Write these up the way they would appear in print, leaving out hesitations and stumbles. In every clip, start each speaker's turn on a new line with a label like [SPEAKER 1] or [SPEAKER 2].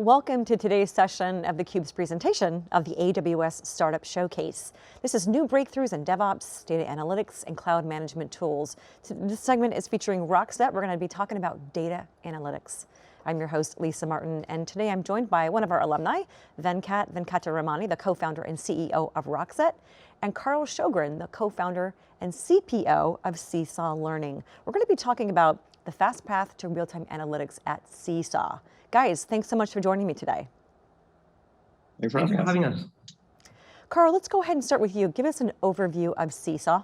[SPEAKER 1] Welcome to today's session of theCUBE's presentation of the AWS Startup Showcase. This is new breakthroughs in DevOps, data analytics, and cloud management tools. So this segment is featuring Rockset. We're going to be talking about data analytics. I'm your host, Lisa Martin, and today I'm joined by one of our alumni, Venkat Venkataramani, the co-founder and CEO of Rockset, and Sjogreen, the co-founder and CPO of Seesaw Learning. We're going to be talking about the fast path to real-time analytics at Seesaw. Guys, thanks so much for joining me today.
[SPEAKER 2] Thanks for having us.
[SPEAKER 1] Carl, let's go ahead and start with you. Give us an overview of Seesaw.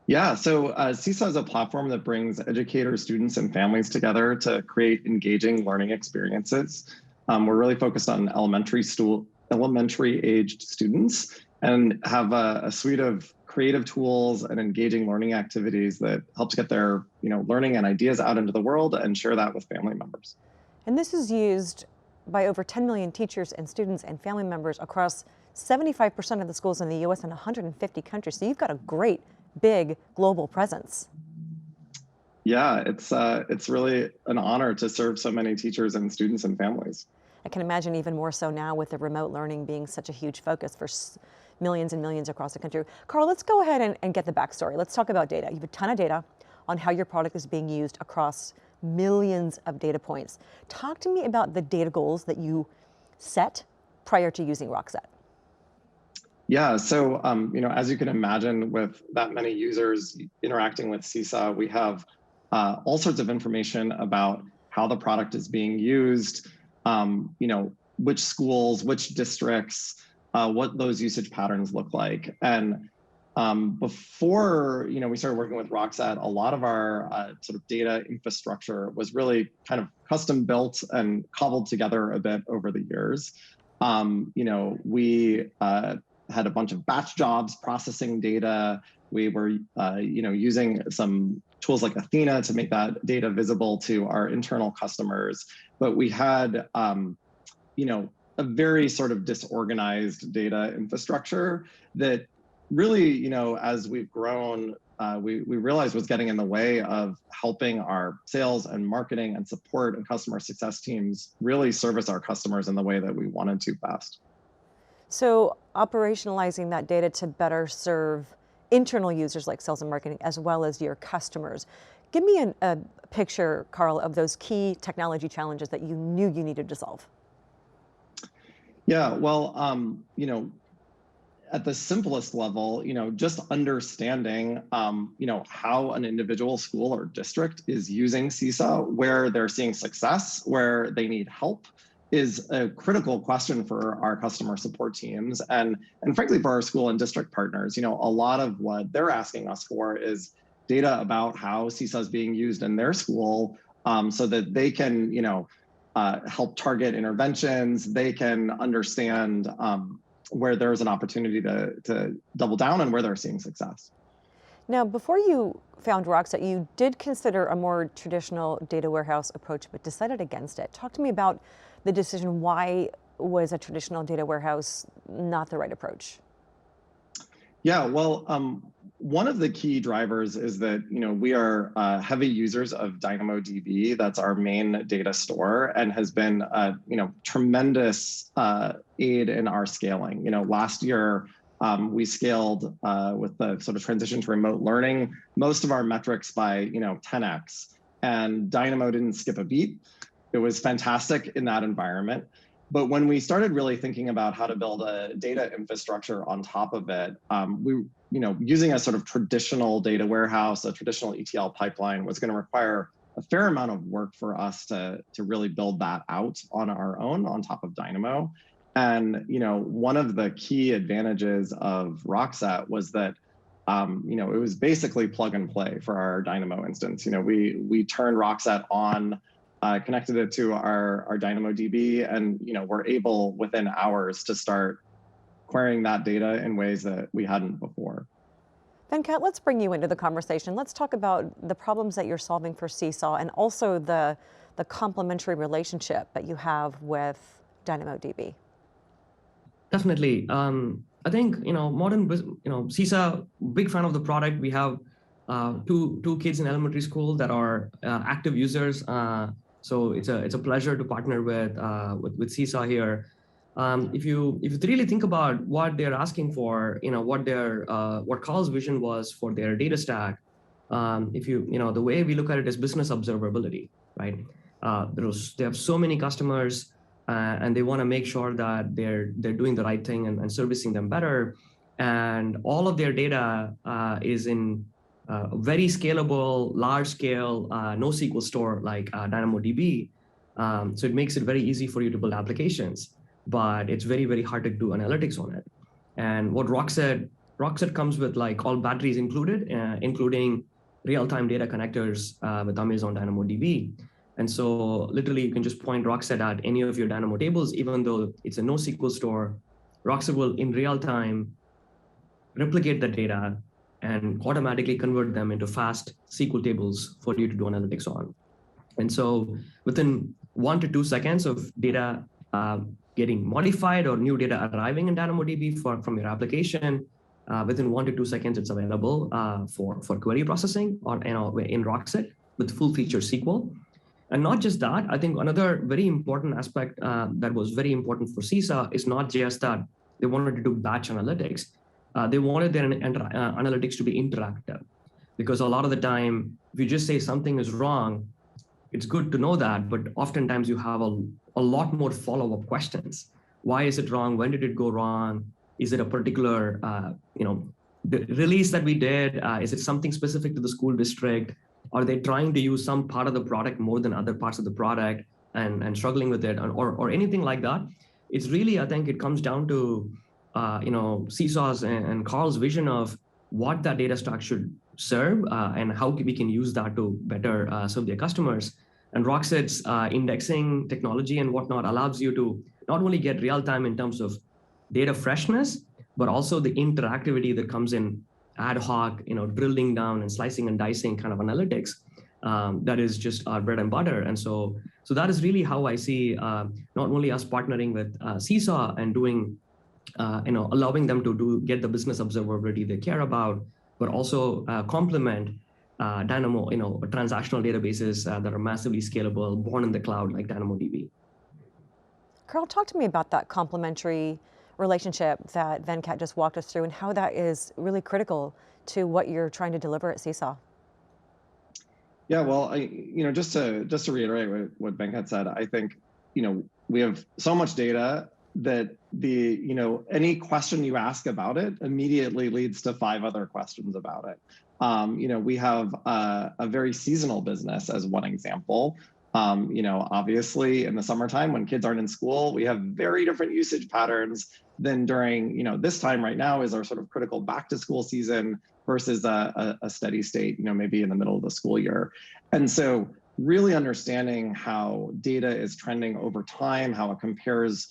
[SPEAKER 2] Yeah, so Seesaw is a platform that brings educators, students, and families together to create engaging learning experiences. We're really focused on elementary-aged students and have a suite of creative tools and engaging learning activities that helps get their learning and ideas out into the world and share that with family members.
[SPEAKER 1] And this is used by over 10 million teachers and students and family members across 75% of the schools in the US and 150 countries. So you've got a great, big global presence.
[SPEAKER 2] Yeah, it's really an honor to serve so many teachers and students and families.
[SPEAKER 1] I can imagine even more so now with the remote learning being such a huge focus for millions and millions across the country. Carl, let's go ahead and get the backstory. Let's talk about data. You have a ton of data on how your product is being used across millions of data points. Talk to me about the data goals that you set prior to using Rockset.
[SPEAKER 2] Yeah, so as you can imagine, with that many users interacting with Seesaw, we have all sorts of information about how the product is being used, which schools, which districts, what those usage patterns look like. And before we started working with Rockset, a lot of our sort of data infrastructure was really kind of custom built and cobbled together a bit over the years. We had a bunch of batch jobs processing data. We were using some tools like Athena to make that data visible to our internal customers. But we had a very sort of disorganized data infrastructure that really, as we've grown, we realized was getting in the way of helping our sales and marketing and support and customer success teams really service our customers in the way that we wanted to best.
[SPEAKER 1] So operationalizing that data to better serve internal users like sales and marketing as well as your customers. Give me a picture, Carl, of those key technology challenges that you knew you needed to solve.
[SPEAKER 2] Yeah, well, at the simplest level, just understanding, how an individual school or district is using Seesaw, where they're seeing success, where they need help, is a critical question for our customer support teams and frankly for our school and district partners. A lot of what they're asking us for is data about how Seesaw is being used in their school, so that they can help target interventions. They can understand where there's an opportunity to double down and where they're seeing success.
[SPEAKER 1] Now, before you found Rockset, you did consider a more traditional data warehouse approach, but decided against it. Talk to me about the decision. Why was a traditional data warehouse not the right approach?
[SPEAKER 2] Yeah, well, one of the key drivers is that we are heavy users of DynamoDB. That's our main data store and has been tremendous aid in our scaling. Last year we scaled with the sort of transition to remote learning most of our metrics by 10x, and Dynamo didn't skip a beat. It was fantastic in that environment. But when we started really thinking about how to build a data infrastructure on top of it, using a sort of traditional data warehouse, a traditional ETL pipeline was going to require a fair amount of work for us to really build that out on our own on top of Dynamo. And one of the key advantages of Rockset was that it was basically plug and play for our Dynamo instance. We turned Rockset on, connected it to our DynamoDB, and we're able within hours to start querying that data in ways that we hadn't before.
[SPEAKER 1] Venkat, let's bring you into the conversation. Let's talk about the problems that you're solving for Seesaw and also the complementary relationship that you have with DynamoDB.
[SPEAKER 3] Definitely. I think modern Seesaw, big fan of the product. We have two kids in elementary school that are active users. So it's a pleasure to partner with Seesaw here. If you really think about what they're asking for, what Carl's vision was for their data stack, the way we look at it is business observability, right? They have so many customers, and they want to make sure that they're doing the right thing and servicing them better. And all of their data is in very scalable, large-scale NoSQL store like DynamoDB. So it makes it very easy for you to build applications, but it's very, very hard to do analytics on it. And what Rockset comes with, like, all batteries included, including real-time data connectors with Amazon DynamoDB. And so literally you can just point Rockset at any of your Dynamo tables, even though it's a NoSQL store. Rockset will in real time replicate the data and automatically convert them into fast SQL tables for you to do analytics on. And so within 1 to 2 seconds of data getting modified or new data arriving in DynamoDB from your application, within 1 to 2 seconds, it's available for query processing in Rockset with full feature SQL. And not just that, I think another very important aspect that was very important for Seesaw is not just that they wanted to do batch analytics. They wanted their analytics to be interactive, because a lot of the time, if you just say something is wrong, it's good to know that, but oftentimes you have a lot more follow-up questions. Why is it wrong? When did it go wrong? Is it a particular the release that we did? Is it something specific to the school district? Are they trying to use some part of the product more than other parts of the product and struggling with it, or anything like that? It's really, I think it comes down to Seesaw's and Carl's vision of what that data stack should serve and how we can use that to better serve their customers. And Rockset's indexing technology and whatnot allows you to not only get real time in terms of data freshness, but also the interactivity that comes in ad hoc, drilling down and slicing and dicing kind of analytics. That is just our bread and butter. And so that is really how I see not only us partnering with Seesaw and doing, allowing them to get the business observability they care about, but also complement Dynamo, transactional databases that are massively scalable, born in the cloud like DynamoDB.
[SPEAKER 1] Carl, talk to me about that complementary relationship that Venkat just walked us through and how that is really critical to what you're trying to deliver at Seesaw.
[SPEAKER 2] Yeah, well, just to reiterate what Venkat said, I think, we have so much data that any question you ask about it immediately leads to 5 other questions about it. We have a very seasonal business as one example. Obviously in the summertime when kids aren't in school, we have very different usage patterns than during, this time right now is our sort of critical back to school season versus a steady state, maybe in the middle of the school year. And so really understanding how data is trending over time, how it compares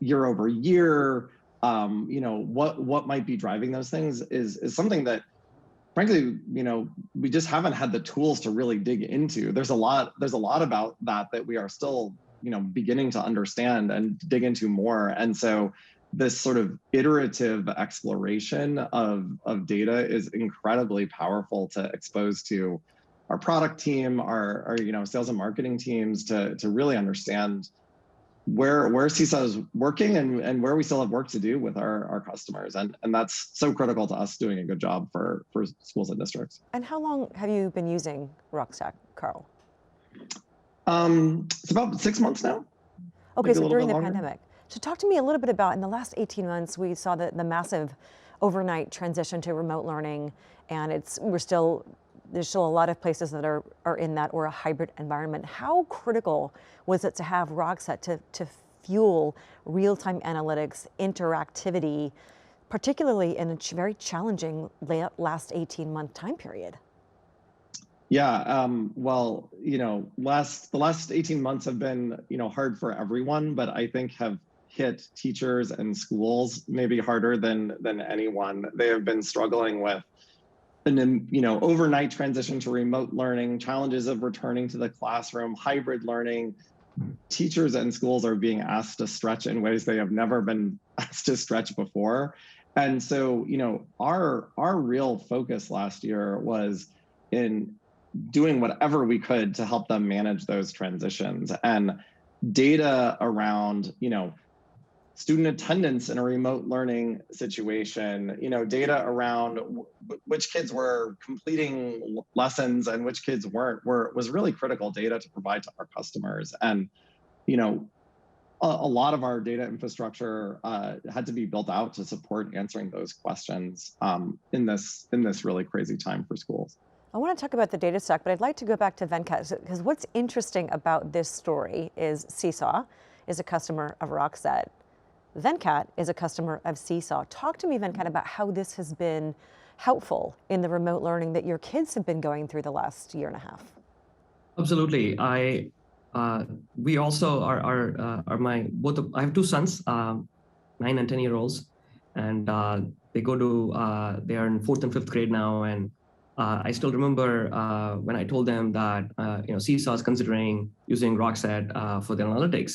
[SPEAKER 2] year over year, what might be driving those things is something that, frankly, we just haven't had the tools to really dig into. There's a lot about that we are still, beginning to understand and dig into more. And so this sort of iterative exploration of data is incredibly powerful to expose to our product team, our sales and marketing teams to really understand where Seesaw is working and where we still have work to do with our customers. And that's so critical to us doing a good job for schools and districts. And
[SPEAKER 1] how long have you been using Rockset, Carl?
[SPEAKER 2] It's about 6 months now.
[SPEAKER 1] Okay, so during the pandemic. So talk to me a little bit about, in the last 18 months, we saw the massive overnight transition to remote learning, and there's still a lot of places that are in that, or a hybrid environment. How critical was it to have Rockset to fuel real-time analytics, interactivity, particularly in a very challenging last 18-month time period?
[SPEAKER 2] Yeah, well, the last 18 months have been, hard for everyone, but I think have hit teachers and schools maybe harder than anyone. They have been struggling with an overnight transition to remote learning, challenges of returning to the classroom, hybrid learning. Teachers and schools are being asked to stretch in ways they have never been asked to stretch before. And so, our real focus last year was in doing whatever we could to help them manage those transitions. And data around, student attendance in a remote learning situation, data around which kids were completing lessons and which kids weren't, was really critical data to provide to our customers. And, a lot of our data infrastructure had to be built out to support answering those questions in this really crazy time for schools.
[SPEAKER 1] I want to talk about the data stack, but I'd like to go back to Venkat, because what's interesting about this story is Seesaw is a customer of Rockset. Venkat is a customer of Seesaw. Talk to me, Venkat, about how this has been helpful in the remote learning that your kids have been going through the last year and a half.
[SPEAKER 3] Absolutely. We also are I have two sons, 9 and 10-year-olds, and they go to, they are in 4th and 5th grade now. And I still remember when I told them that, Seesaw is considering using Rockset for their analytics.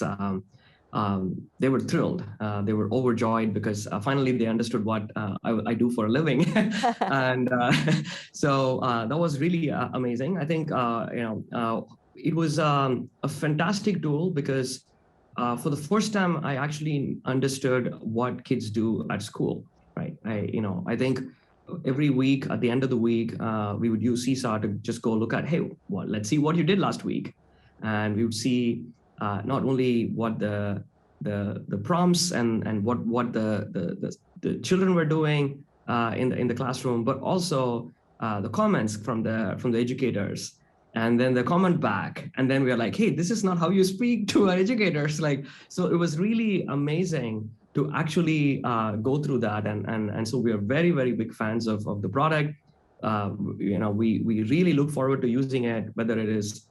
[SPEAKER 3] They were thrilled. They were overjoyed because finally they understood what I do for a living. And so that was really amazing. I think, it was a fantastic tool because for the first time, I actually understood what kids do at school, right? I think every week, at the end of the week, we would use Seesaw to just go look at, hey, let's see what you did last week. And we would see not only what the prompts and what the children were doing in the classroom, but also the comments from the educators, and then the comment back. And then we are like, hey, this is not how you speak to our educators. So it was really amazing to actually go through that. And so we are very, very big fans of the product. We really look forward to using it, whether it is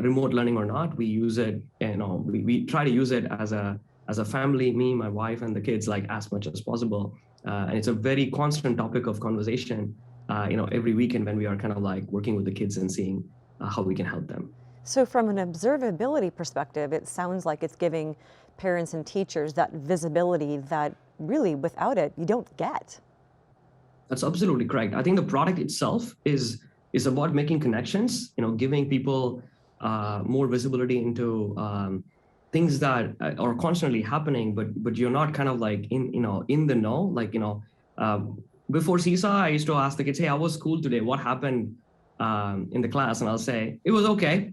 [SPEAKER 3] remote learning or not. We use it, we try to use it as a family, me, my wife, and the kids, as much as possible. And it's a very constant topic of conversation, every weekend when we are kind of working with the kids and seeing how we can help them.
[SPEAKER 1] So from an observability perspective, it sounds like it's giving parents and teachers that visibility that really without it, you don't get.
[SPEAKER 3] That's absolutely correct. I think the product itself is about making connections, giving people more visibility into things that are constantly happening, but you're not kind of in the know. Before Seesaw, I used to ask the kids, hey, how was school today? What happened in the class? And I'll say, it was okay.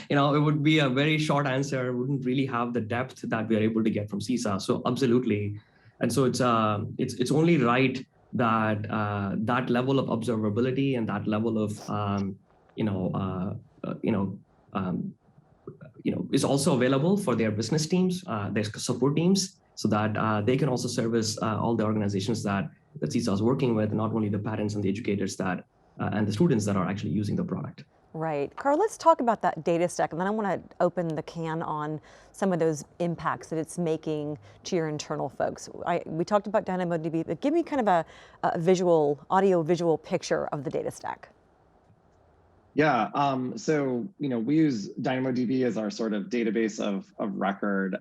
[SPEAKER 3] It would be a very short answer. It wouldn't really have the depth that we are able to get from Seesaw. So absolutely. And so it's only right that that level of observability and that level of is also available for their business teams, their support teams, so that they can also service all the organizations that Seesaw is working with, not only the parents and the educators and the students that are actually using the product.
[SPEAKER 1] Right. Carl, let's talk about that data stack, and then I want to open the can on some of those impacts that it's making to your internal folks. We talked about DynamoDB, but give me kind of a audio-visual picture of the data stack.
[SPEAKER 2] Yeah, so we use DynamoDB as our sort of database of record.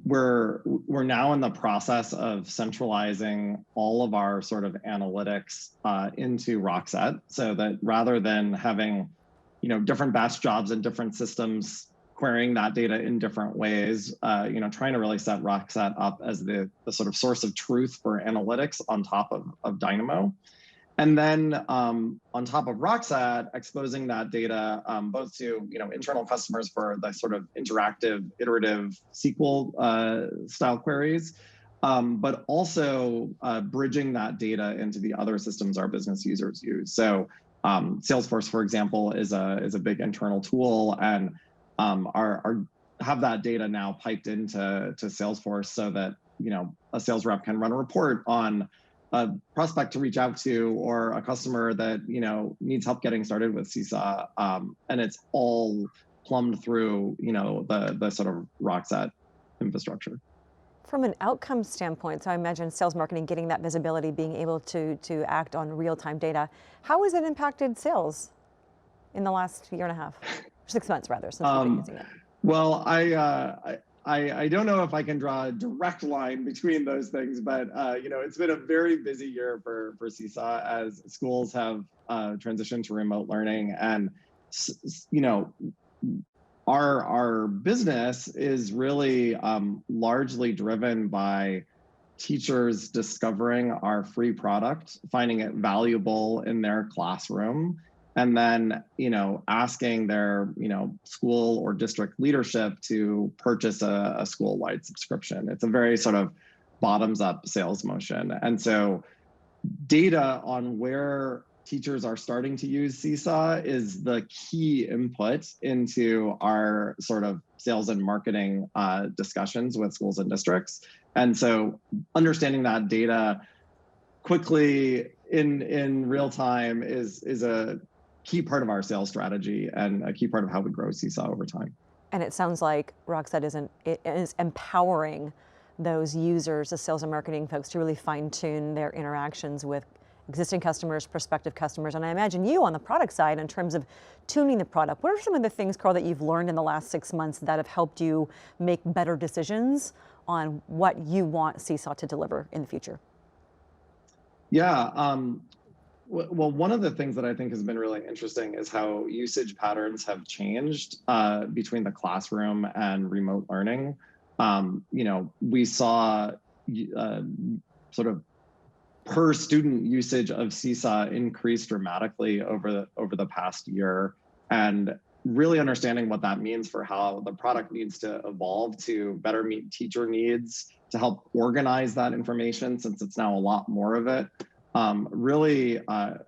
[SPEAKER 2] We're now in the process of centralizing all of our sort of analytics into Rockset, so that rather than having different batch jobs and different systems querying that data in different ways, trying to really set Rockset up as the sort of source of truth for analytics on top of Dynamo. And then on top of Rockset, exposing that data both to internal customers for the sort of interactive, iterative SQL style queries, but also bridging that data into the other systems our business users use. So Salesforce, for example, is a big internal tool, and have that data now piped into Salesforce so that a sales rep can run a report on a prospect to reach out to, or a customer that needs help getting started with Seesaw, and it's all plumbed through the sort of Rockset infrastructure.
[SPEAKER 1] From an outcome standpoint, so I imagine sales marketing getting that visibility, being able to act on real-time data. How has it impacted sales in the last year and a half, 6 months rather, since we've been using it?
[SPEAKER 2] Well, I don't know if I can draw a direct line between those things, but it's been a very busy year for Seesaw as schools have transition to remote learning, and our business is really largely driven by teachers discovering our free product, finding it valuable in their classroom, and then asking their school or district leadership to purchase a school-wide subscription. It's a very sort of bottoms-up sales motion. And so data on where teachers are starting to use Seesaw is the key input into our sort of sales and marketing discussions with schools and districts. And so understanding that data quickly in real time is a key part of our sales strategy and a key part of how we grow Seesaw over time.
[SPEAKER 1] And it sounds like Rockset is empowering those users, the sales and marketing folks, to really fine-tune their interactions with existing customers, prospective customers, and I imagine you on the product side in terms of tuning the product. What are some of the things, Carl, that you've learned in the last 6 months that have helped you make better decisions on what you want Seesaw to deliver in the future?
[SPEAKER 2] Yeah, well, one of the things that I think has been really interesting is how usage patterns have changed between the classroom and remote learning. We saw sort of per student usage of Seesaw increase dramatically over the past year, and really understanding what that means for how the product needs to evolve to better meet teacher needs, to help organize that information, since it's now a lot more of it, really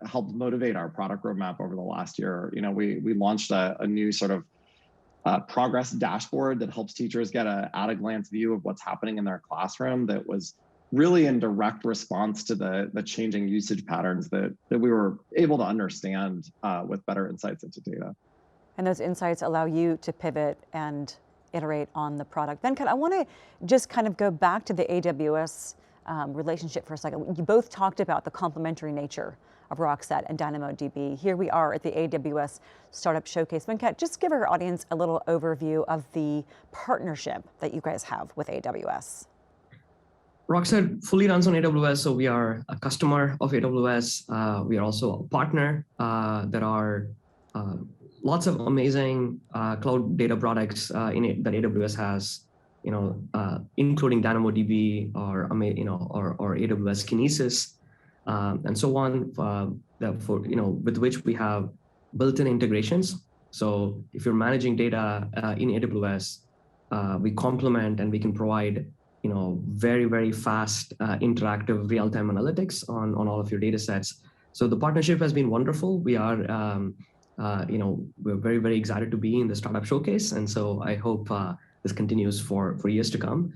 [SPEAKER 2] helped motivate our product roadmap over the last year. We launched a new sort of progress dashboard that helps teachers get an at-a-glance view of what's happening in their classroom, that was really in direct response to the changing usage patterns that we were able to understand with better insights into data.
[SPEAKER 1] And those insights allow you to pivot and iterate on the product. Venkat, I want to just kind of go back to the AWS relationship for a second. You both talked about the complementary nature of Rockset and DynamoDB. Here we are at the AWS Startup Showcase. Venkat, just give our audience a little overview of the partnership that you guys have with AWS.
[SPEAKER 3] Rockset fully runs on AWS, so we are a customer of AWS. We are also a partner. There are lots of amazing cloud data products in it that AWS has, including DynamoDB or AWS Kinesis and so on, with which we have built-in integrations. So if you're managing data in AWS, we complement and we can provide very, very fast, interactive real-time analytics on all of your data sets. So the partnership has been wonderful. We are, we're very, very excited to be in the Startup Showcase. And so I hope this continues for years to come.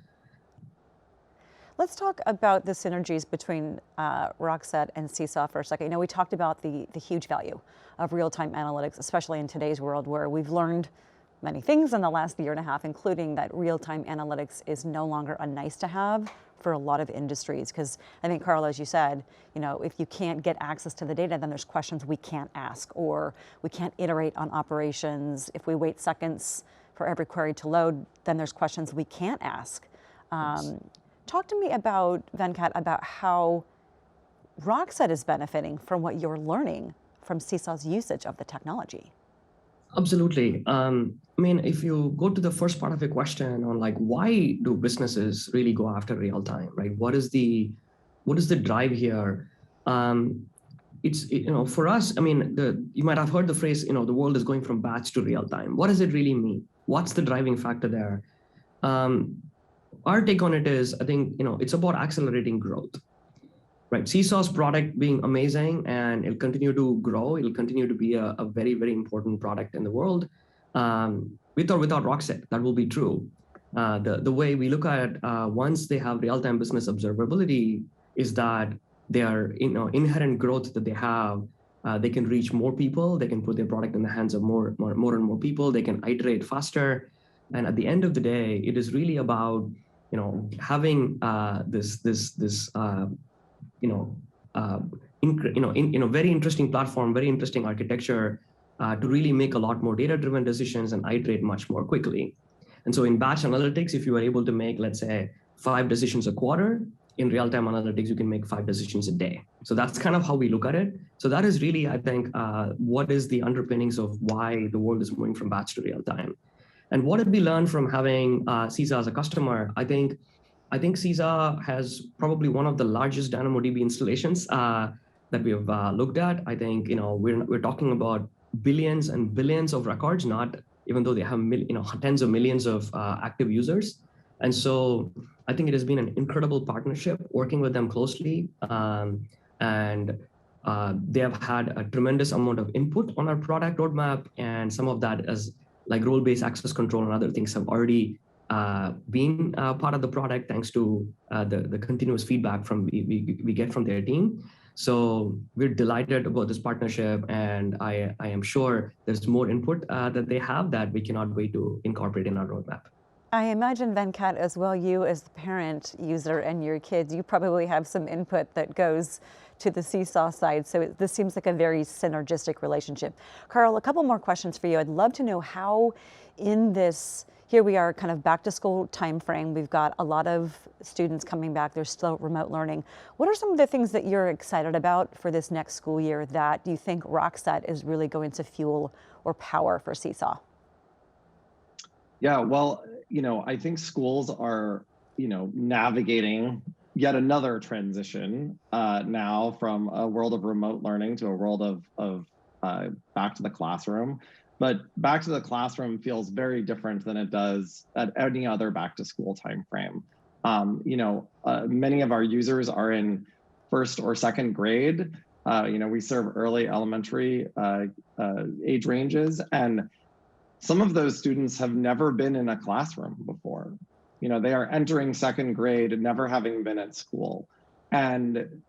[SPEAKER 1] Let's talk about the synergies between Rockset and Seesaw for a second. We talked about the huge value of real-time analytics, especially in today's world where we've learned many things in the last year and a half, including that real-time analytics is no longer a nice to have for a lot of industries. Because I think, Carl, as you said, if you can't get access to the data, then there's questions we can't ask, or we can't iterate on operations. If we wait seconds for every query to load, then there's questions we can't ask. Talk to me about, Venkat, about how Rockset is benefiting from what you're learning from Seesaw's usage of the technology.
[SPEAKER 3] Absolutely. If you go to the first part of your question on why do businesses really go after real time, right? What is the drive here? It's for us. You might have heard the phrase, the world is going from batch to real time. What does it really mean? What's the driving factor there? Our take on it is, I think, it's about accelerating growth. Right, Seesaw's product being amazing, and it'll continue to grow. It'll continue to be a very, very important product in the world. With or without Rockset, that will be true. The way we look at it, once they have real-time business observability, is that their inherent growth that they have, they can reach more people. They can put their product in the hands of more and more people. They can iterate faster, and at the end of the day, it is really about having this. Very interesting platform, very interesting architecture to really make a lot more data-driven decisions and iterate much more quickly. And so in batch analytics, if you are able to make, let's say, 5 decisions a quarter, in real-time analytics, you can make 5 decisions a day. So that's kind of how we look at it. So that is really, I think, what is the underpinnings of why the world is moving from batch to real-time. And what did we learn from having Seesaw as a customer? I think Seesaw has probably one of the largest DynamoDB installations that we have looked at. I think we're talking about billions and billions of records, not even though they have tens of millions of active users. And so I think it has been an incredible partnership working with them closely. And they have had a tremendous amount of input on our product roadmap. And some of that is like role-based access control and other things have already been part of the product thanks to the continuous feedback we get from their team. So we're delighted about this partnership, and I am sure there's more input that they have that we cannot wait to incorporate in our roadmap.
[SPEAKER 1] I imagine, Venkat, as well, you as the parent user and your kids, you probably have some input that goes to the Seesaw side. So this seems like a very synergistic relationship. Carl, a couple more questions for you. I'd love to know how in this, here we are kind of back to school time frame. We've got a lot of students coming back. There's still remote learning. What are some of the things that you're excited about for this next school year that you think Rockset is really going to fuel or power for Seesaw?
[SPEAKER 2] Yeah, well, I think schools are, navigating yet another transition now from a world of remote learning to a world of back to the classroom. But back to the classroom feels very different than it does at any other back to school timeframe. Many of our users are in first or second grade. We serve early elementary age ranges, and some of those students have never been in a classroom before. They are entering second grade, never having been at school. And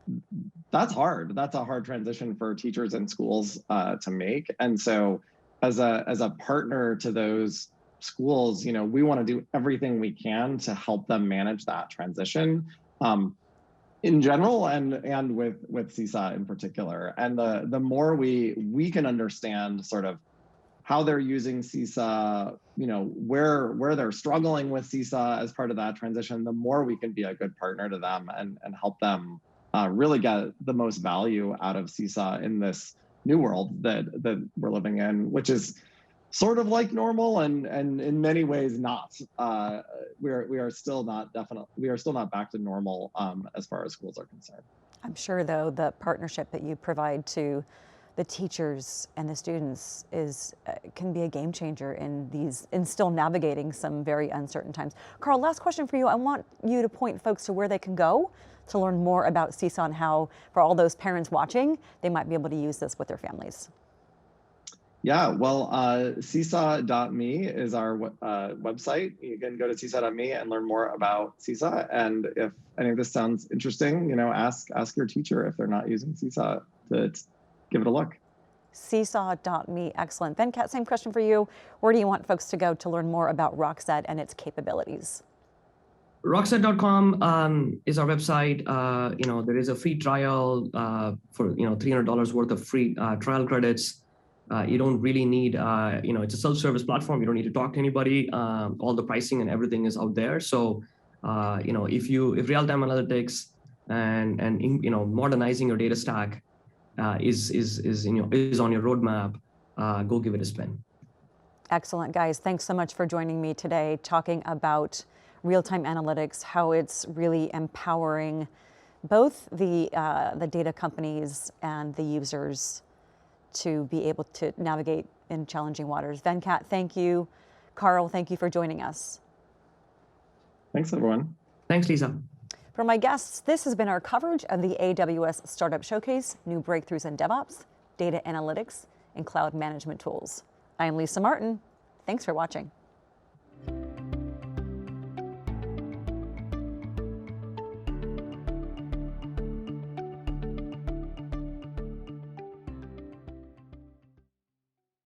[SPEAKER 2] that's hard. That's a hard transition for teachers and schools to make. And so as a partner to those schools, we want to do everything we can to help them manage that transition in general and with Seesaw in particular. And the more we can understand sort of how they're using Seesaw, where they're struggling with Seesaw as part of that transition, the more we can be a good partner to them and help them really get the most value out of Seesaw in this new world that we're living in, which is sort of like normal and in many ways not. We are still not back to normal as far as schools are concerned.
[SPEAKER 1] I'm sure, though, the partnership that you provide to the teachers and the students can be a game changer in still navigating some very uncertain times. Carl, last question for you. I want you to point folks to where they can go to learn more about Seesaw and how, for all those parents watching, they might be able to use this with their families.
[SPEAKER 2] Yeah, well, Seesaw.me is our website. You can go to Seesaw.me and learn more about Seesaw. And if any of this sounds interesting, ask your teacher if they're not using Seesaw to give it a look.
[SPEAKER 1] Seesaw.me, excellent. Venkat, same question for you. Where do you want folks to go to learn more about Rockset and its capabilities?
[SPEAKER 3] Rockset.com is our website. There is a free trial for $300 worth of free trial credits. You don't really need, it's a self-service platform. You don't need to talk to anybody. All the pricing and everything is out there. So, if real-time analytics and modernizing your data stack is on your roadmap, go give it a spin.
[SPEAKER 1] Excellent, guys. Thanks so much for joining me today, talking about real-time analytics, how it's really empowering both the data companies and the users to be able to navigate in challenging waters. Venkat, thank you. Carl, thank you for joining us.
[SPEAKER 2] Thanks, everyone.
[SPEAKER 3] Thanks, Lisa.
[SPEAKER 1] For my guests, this has been our coverage of the AWS Startup Showcase, New Breakthroughs in DevOps, Data Analytics, and Cloud Management Tools. I'm Lisa Martin. Thanks for watching.